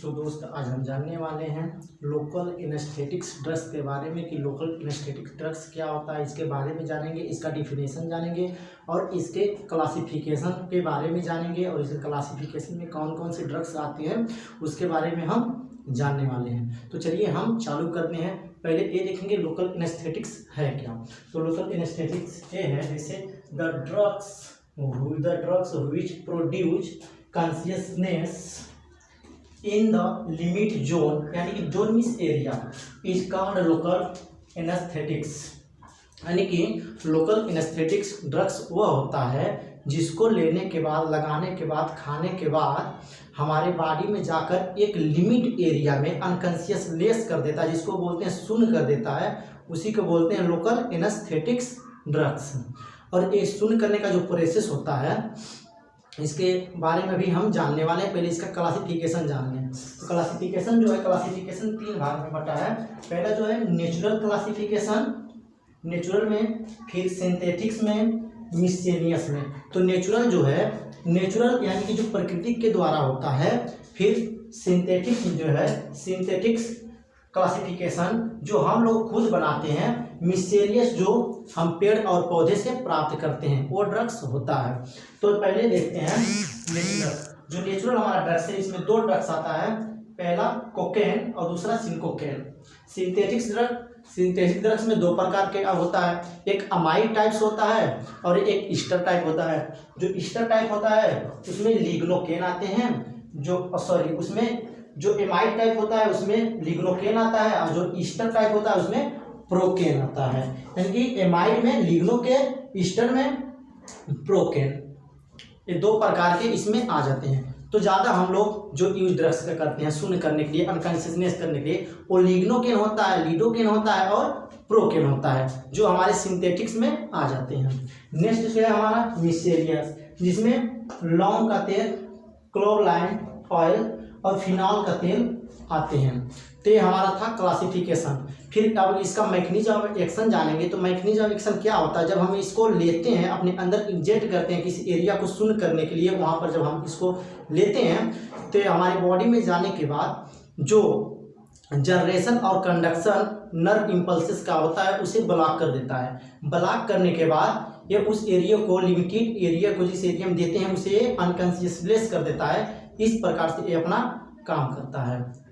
तो दोस्त आज हम जानने वाले हैं लोकल एनेस्थेटिक्स ड्रग्स के बारे में कि लोकल एनेस्थेटिक्स ड्रग्स क्या होता है, इसके बारे में जानेंगे, इसका डिफिनेशन जानेंगे और इसके क्लासिफिकेशन के बारे में जानेंगे और इसके क्लासिफिकेशन में कौन कौन से ड्रग्स आते हैं उसके बारे में हम जानने वाले हैं। तो चलिए हम चालू करते हैं। पहले ये देखेंगे लोकल एनेस्थेटिक्स है क्या। तो लोकल एनेस्थेटिक्स ये है जैसे the drugs which produce consciousness in the limit zone, यानी कि zone means area, is called local anaesthetics. यानी कि लोकल एनेस्थेटिक्स ड्रग्स वह होता है जिसको लेने के बाद, लगाने के बाद, खाने के बाद हमारे बॉडी में जाकर एक लिमिट एरिया में अनकॉन्शियसलेस कर देता है, जिसको बोलते हैं शून्य कर देता है, उसी को बोलते हैं लोकल एनेस्थेटिक्स ड्रग्स। और ये शून्य करने का जो प्रोसेस होता है इसके बारे में भी हम जानने वाले हैं। पहले इसका क्लासिफिकेशन जान लें। तो क्लासिफिकेशन जो है, क्लासिफिकेशन 3 भाग में बटा है। पहला जो है नेचुरल क्लासिफिकेशन, नेचुरल में, फिर सिंथेटिक्स में, मिससेलियस में। तो नेचुरल जो है, नेचुरल यानी कि जो प्रकृति के द्वारा होता है, फिर सिंथेटिक्स जो है, सिंथेटिक्स क्लासिफिकेशन जो हम लोग खुद बनाते हैं, मिससेलियस जो हम पेड़ और पौधे से प्राप्त करते हैं, वो ड्रग्स होता है। तो पहले देखते हैं नेचुरल। जो नेचुरल हमारा ड्रग्स है इसमें 2 ड्रग्स आता है, पहला कोकेन और दूसरा सिनकोकेन। सिंथेटिक ड्रग्स में 2 प्रकार के होता है, एक अमाइड टाइप्स होता है और एक ईस्टर टाइप होता है। जो ईस्टर टाइप होता है उसमें लिग्नोकेन आते हैं, उसमें जो एमाइड टाइप होता है उसमें लिग्नोकेन आता है और जो ईस्टर टाइप होता है उसमें प्रोकेन आता है। यानी कि एमाइड में लिग्नोकेन, ईस्टर में प्रोकेन, ये 2 प्रकार के इसमें आ जाते हैं। तो ज़्यादा हम लोग जो यूज ड्रग्स का करते हैं शून्य करने के लिए, अनकॉन्शियसनेस करने के लिए, वो लिग्नोकेन होता है, लिडोकेन होता है और प्रोकेन होता है, जो हमारे सिंथेटिक्स में आ जाते हैं। नेक्स्ट है हमारा मिससेलियस, जिसमें लौंग का तेल, क्लोवलाइन ऑयल और फिनॉल का तेल आते हैं। तो ये हमारा था क्लासिफिकेशन। फिर अब इसका मैकेनिज्म ऑफ एक्शन जानेंगे। तो मैकेनिज्म ऑफ एक्शन क्या होता है, जब हम इसको लेते हैं अपने अंदर इंजेक्ट करते हैं किसी एरिया को शून्य करने के लिए, वहाँ पर जब हम इसको लेते हैं तो हमारी बॉडी में जाने के बाद जो जनरेशन और कंडक्शन नर्व इम्पल्सेस का होता है उसे ब्लॉक कर देता है। ब्लॉक करने के बाद ये उस एरिया को, लिमिटेड एरिया को जिस एरिया में देते हैं उसे अनकॉन्शियसलेस कर देता है। इस प्रकार से ये अपना काम करता है।